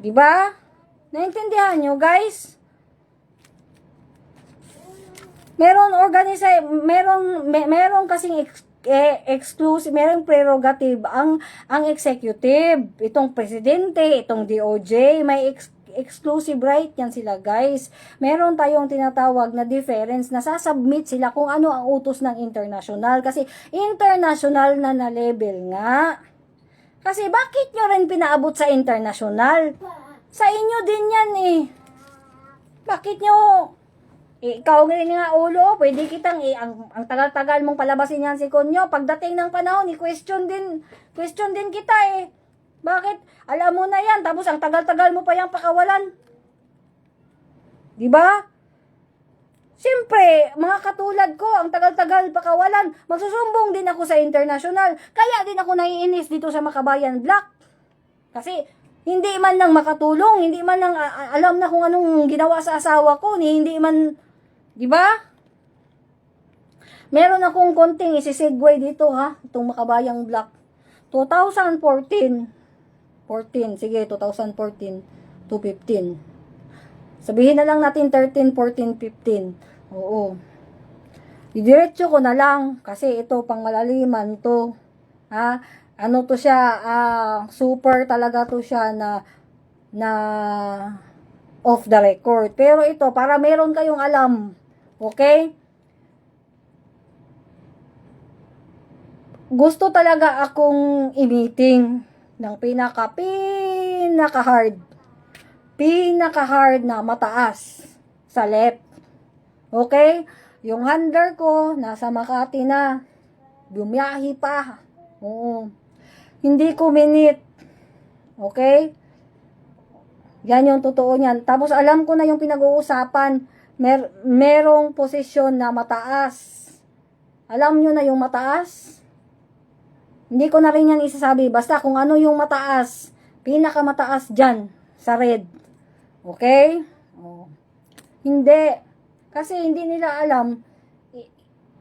'Di ba? Naintindihan nyo, guys? Meron kasing exclusive, merong prerogative ang executive, itong presidente, itong DOJ, may exclusive right yan sila, guys. Meron tayong tinatawag na difference, nasasubmit sila kung ano ang utos ng international, kasi international na level nga. Kasi bakit nyo rin pinaabot sa international? Sa inyo din yan eh. Bakit nyo ikaw nga ulo, pwede kitang ang tagal-tagal mong palabasin yan si Konyo. Pagdating ng panahon, question din kita eh. Bakit? Alam mo na yan, tapos ang tagal-tagal mo pa yung pakawalan. Diba? Siyempre, mga katulad ko, ang tagal-tagal pakawalan, magsusumbong din ako sa international. Kaya din ako naiinis dito sa Makabayan Black. Kasi, hindi man lang makatulong, hindi man lang alam na kung anong ginawa sa asawa ko, hindi man. Diba? Meron akong konting isi-segue dito ha, itong Makabayang Black. 2014, sige, 2014 to 15. Sabihin na lang natin 13, 14, 15. Oo. Didiretso ko na lang, kasi ito pang malaliman to. Ha? Ano to siya, super talaga to siya na off the record. Pero ito, para meron kayong alam. Okay? Gusto talaga akong i-meeting ng pinaka-hard na mataas sa left. Okay? Yung handler ko, nasa Makati na. Bumiyahi pa. Oo. Hindi ko minute. Okay? Yan yung totoo niyan. Tapos alam ko na yung pinag-uusapan. Merong posisyon na mataas. Alam nyo na yung mataas? Hindi ko na rin yan isasabi. Basta kung ano yung mataas. Pinakamataas dyan. Sa red. Okay? Oh. Hindi. Kasi hindi nila alam.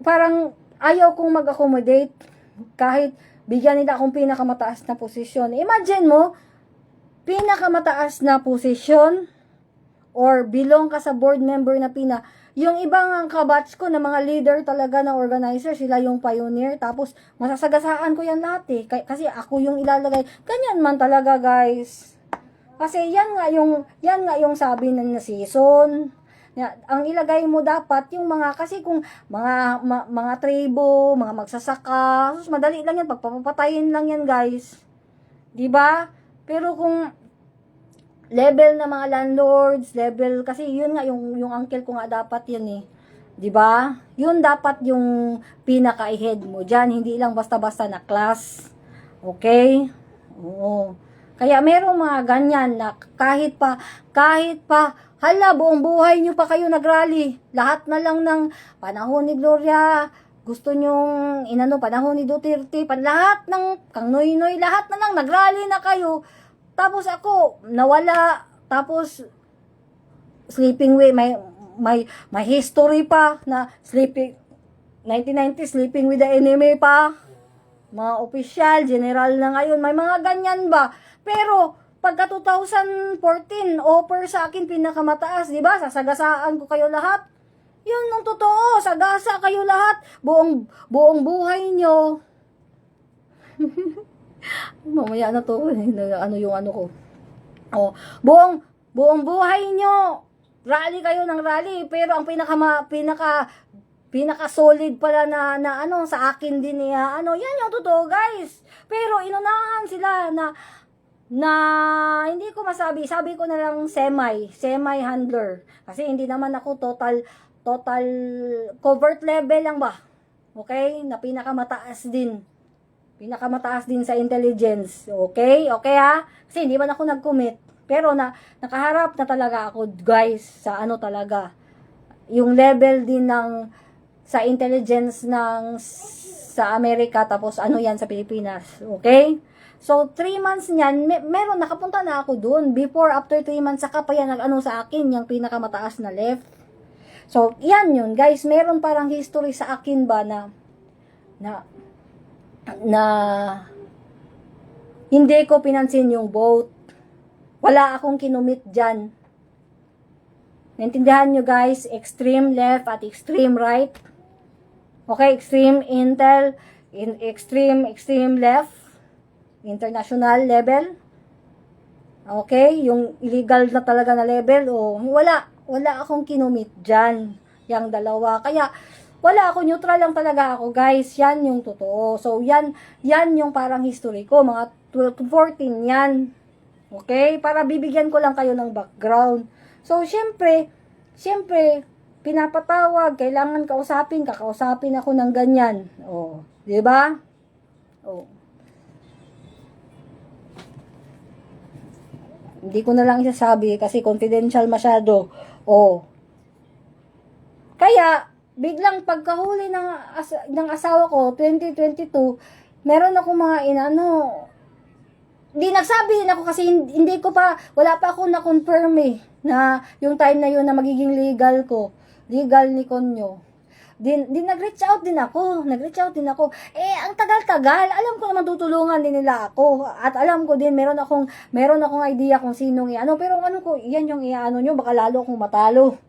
Parang ayaw kong mag-accommodate. Kahit bigyan nila akong pinakamataas na posisyon. Imagine mo, pinakamataas na posisyon or belong ka sa board member na yung ibang kabatch ko na mga leader talaga na organizer, sila yung pioneer, tapos masasagasaan ko yan lahat eh, kasi ako yung ilalagay. Ganyan man talaga, guys. Kasi yan nga yung sabi ng season. Ang ilagay mo dapat yung mga, kasi kung mga tribo, mga magsasaka, madali lang yan, pagpapatayin lang yan, guys. 'Di ba? Pero kung level na mga landlords, level, kasi yun nga, yung uncle ko nga dapat yun eh. 'Di ba? Yun dapat yung pinaka-head mo dyan, hindi lang basta-basta na class. Okay? Oo. Kaya merong mga ganyan na kahit pa, hala, buong buhay nyo pa kayo nagrally. Lahat na lang ng panahon ni Gloria, gusto nyong panahon ni Duterte, lahat ng Kang Noynoy, lahat na lang nagrally na kayo. Tapos ako, nawala. Tapos, sleeping with, may history pa na 1990, sleeping with the enemy pa. Mga opisyal, general na ngayon, may mga ganyan ba? Pero, pagka 2014, offer sa akin pinakamataas, di ba? Sasagasaan ko kayo lahat. Yun ang totoo, sagasa kayo lahat. Buong buhay nyo. Mamaya na to, ano yung ano ko. Oh, buong buhay nyo, rally kayo ng rally, pero ang pinaka solid pala na sa akin din niya, yan yung totoo, guys. Pero inunahan sila na hindi ko masabi, sabi ko na lang semi handler, kasi hindi naman ako total covert level lang ba. Okay? Na pinakamataas din sa intelligence. Okay? Okay ha? Kasi hindi man ako nag-commit. Pero nakaharap na talaga ako, guys, sa talaga. Yung level din sa intelligence sa Amerika, tapos yan sa Pilipinas. Okay? So, 3 months niyan, meron, nakapunta na ako dun. Before, after 3 months, saka pa yan sa akin, yung pinakamataas na left. So, yan yun, guys. Meron parang history sa akin ba na hindi ko pinansin yung vote. Wala akong kinumit dyan. Naintindihan nyo guys, extreme left at extreme right. Okay, extreme intel, extreme left, international level. Okay, yung illegal na talaga na level, wala akong kinumit dyan, yung dalawa. Kaya, wala ako, neutral lang talaga ako, guys. Yan yung totoo. So, yan yung parang history ko, mga 12 to 14 yan. Okay, para bibigyan ko lang kayo ng background. So, syempre, pinapatawag, kailangan kakausapin ako ng ganyan. Oh, 'di ba? Oh. Hindi ko na lang isasabi kasi confidential masyado. Oh. Kaya biglang pagkahuli ng asawa ko 2022, meron ako mga nagsabi din ako kasi hindi ko pa, wala pa ako na-confirm na yung time na yun na magiging legal ni Konyo. Nag-reach out din ako. Ang tagal-tagal. Alam ko naman tutulungan din nila ako. At alam ko din, meron akong idea kung sinong pero yan yung nyo, baka lalo akong matalo.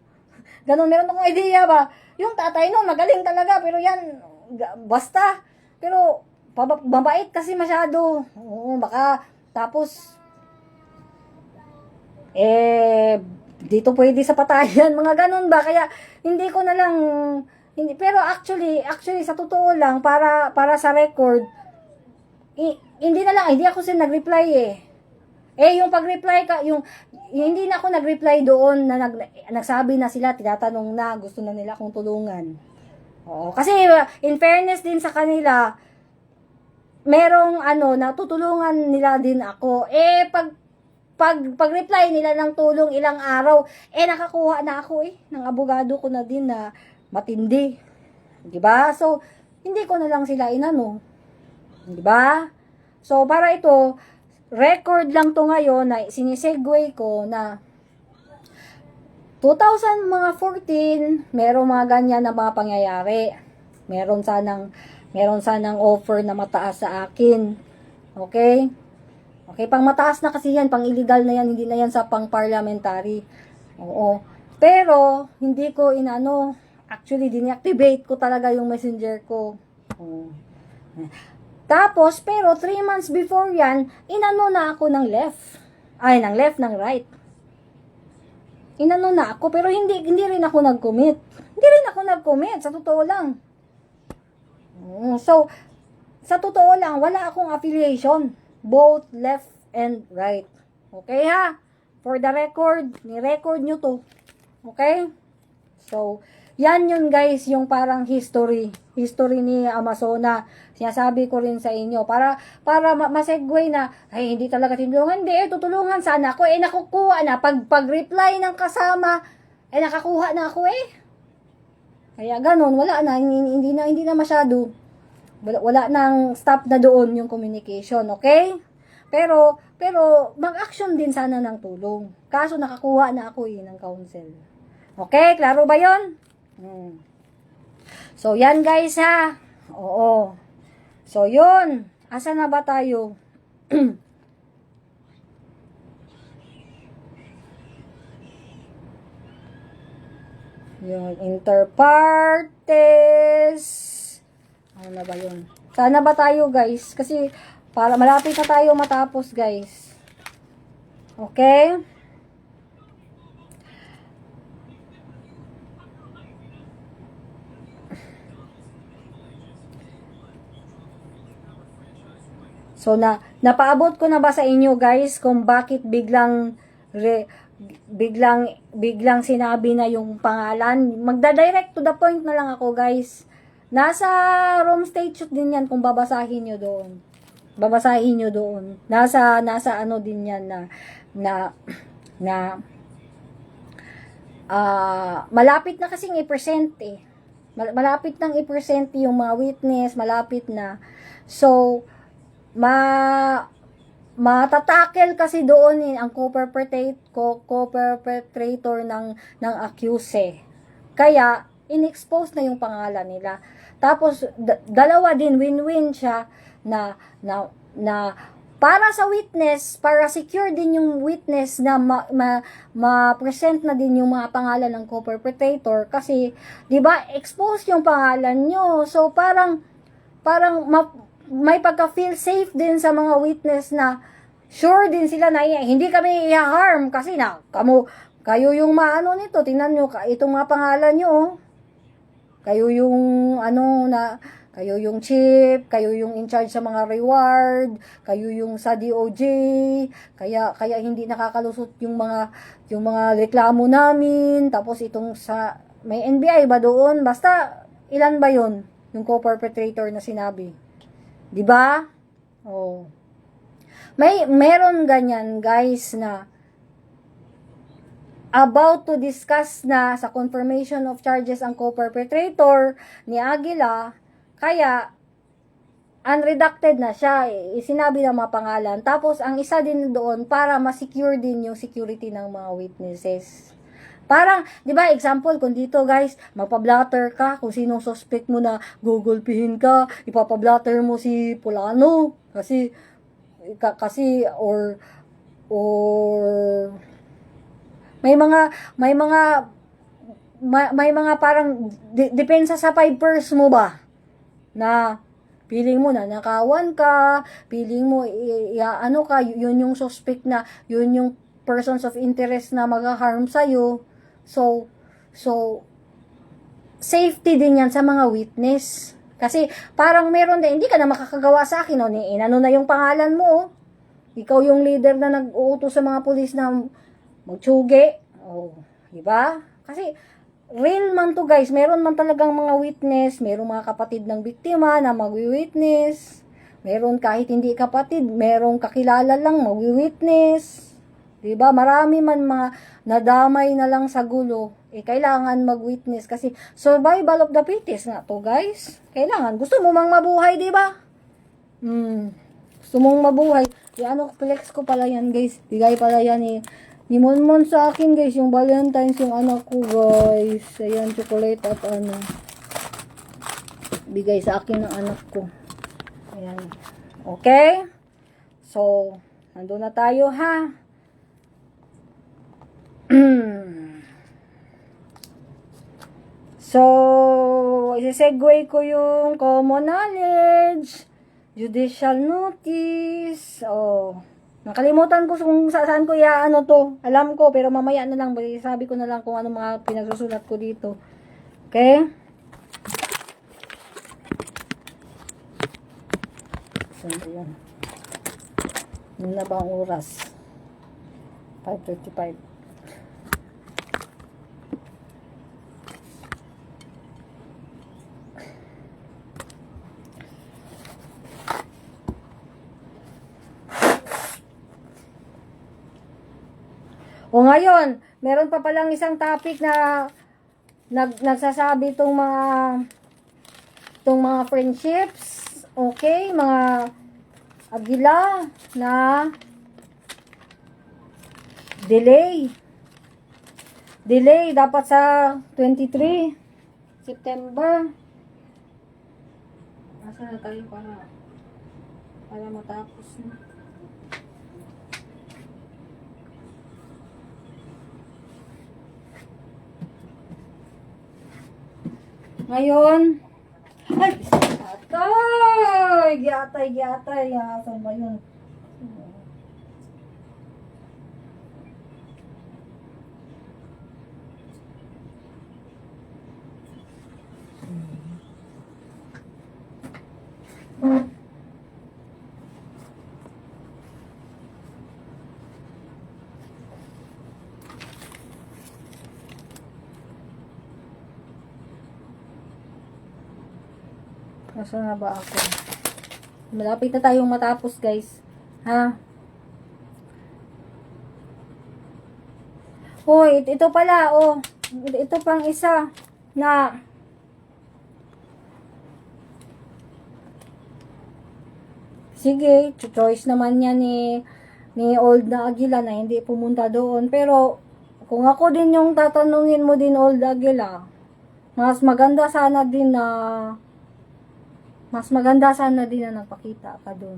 Ganon, meron akong idea ba? Yung tatay nun, magaling talaga, pero yan, basta. Pero, mabait kasi masyado. Oo, baka, tapos, dito pwede sa patayan, mga ganon ba? Kaya, hindi ko na lang, pero actually, sa totoo lang, para sa record, hindi ako nag-reply yung pag-reply hindi na ako nag-reply doon na nagsabi na sila, tinatanong na, gusto na nila akong tulungan. Oo, kasi in fairness din sa kanila, merong natutulungan nila din ako. Pag-reply nila ng tulong ilang araw, nakakuha na ako ng abogado ko na din na matindi. 'Di ba? So, hindi ko na lang sila 'di ba? So, para ito, record lang to ngayon na sinisegue ko na 2014, merong mga ganyan na mga pangyayari. Meron sanang offer na mataas sa akin. Okay? Okay, pang mataas na kasi yan, pang illegal na yan, hindi na yan sa pang parliamentary. Oo. Pero, hindi ko actually, dinactivate ko talaga yung messenger ko. Oo. Tapos, pero 3 months before yan, na ako ng left. Ng right. Na ako, pero hindi rin ako nag-commit. Sa totoo lang. So, sa totoo lang, wala akong affiliation. Both left and right. Okay ha? For the record, ni-record nyo to. Okay? So, yan yun guys, yung parang history ni Amazona. Sinasabi ko rin sa inyo, para masegue na, hindi talaga tinulungan. Hindi, tutulungan sana ako. Nakukuha na. Pag-reply ng kasama, nakakuha na ako Kaya ganun, wala na, hindi na masyado. Wala nang stop na doon yung communication, okay? Pero mag-action din sana ng tulong. Kaso nakakuha na ako ng counsel. Okay, klaro ba 'yon? So yan guys ha. Oo. So yun, asa na ba tayo? Yung interpartes. Ano na ba yun? Sana ba tayo guys? Kasi para malapit na tayo matapos guys. Okay? So napaabot ko na ba sa inyo guys kung bakit biglang sinabi na yung pangalan? Magda-direct to the point na lang ako guys. Nasa Rome Statute din yan kung babasahin nyo doon. Nasa din yan na malapit na kasing i-present Malapit nang i-present yung mga witness, malapit na. So, matatakel kasi doon ang co-perpetrator ng accuse. Kaya, in-expose na yung pangalan nila. Tapos, dalawa din, win-win siya na para sa witness, para secure din yung witness na ma-present na din yung mga pangalan ng co-perpetrator kasi 'di ba expose yung pangalan nyo, so parang may pagka-feel safe din sa mga witness na sure din sila na hindi kami i-harm kasi kayo yung maano nito, tingnan nyo itong mga pangalan nyo, kayo yung kayo yung chief, kayo yung in charge sa mga reward, kayo yung sa DOJ, kaya hindi nakakalusot yung mga reklamo namin, tapos itong sa may NBI ba doon, basta ilan ba yon yung co-perpetrator na sinabi, 'di ba? Oh. Meron ganyan guys na about to discuss na sa confirmation of charges ang co-perpetrator ni Aguila, kaya unredacted na siya, sinabi ng mga pangalan. Tapos ang isa din doon para ma-secure din yung security ng mga witnesses. Parang, 'di ba, example kung dito guys, magpa-blatter ka kung sinong suspect mo na gugulpihin ka, ipapa-blatter mo si Pulano kasi or may mga parang depensa sa 5 pers mo ba na feeling mo na nakawan ka, feeling mo yun yung suspect na yun yung persons of interest na mag-harm sa'yo. So safety din yan sa mga witness. Kasi parang meron din, hindi ka na makakagawa sa akin, inano na yung pangalan mo. Ikaw yung leader na nag-uutos sa mga pulis na magtsugi. Diba? Kasi real man to guys, meron man talagang mga witness, meron mga kapatid ng biktima na magwi-witness, meron kahit hindi kapatid, meron kakilala lang magwi-witness, diba? Marami man mga nadamay na lang sa gulo, kailangan mag-witness kasi survival of the fittest nga to guys, kailangan, gusto mo mang mabuhay, diba? Gusto mong mabuhay, flex ko pala yan guys, bigay pala yan ni Monmon sa akin guys, yung Valentine's, yung anak ko guys. Ayan, chocolate at bigay sa akin ng anak ko. Ayan. Okay? So, nandun na tayo ha. So, isi-segue ko yung common knowledge, judicial notice, nakalimutan ko kung saan ko to. Alam ko, pero mamaya na lang. Sabi ko na lang kung ano mga pinagsusulat ko dito. Okay? Saan ko yan? Yun na ba ang oras? 5:35. O ngayon, meron pa palang isang topic na nagsasabi itong mga friendships, okay, mga Aguila na delay dapat sa 23 September. Asa na tayo para matapos na. Ngayon, ay, giatay, saan ba yun? Nasaan na ba ako? Malapit na tayong matapos guys. Ha? Ito pala, ito pang isa na sige, choice naman yan ni Old na Aguila na hindi pumunta doon. Pero, kung ako din yung tatanungin mo din, Old Aguila, mas maganda sana din na nagpakita ka doon.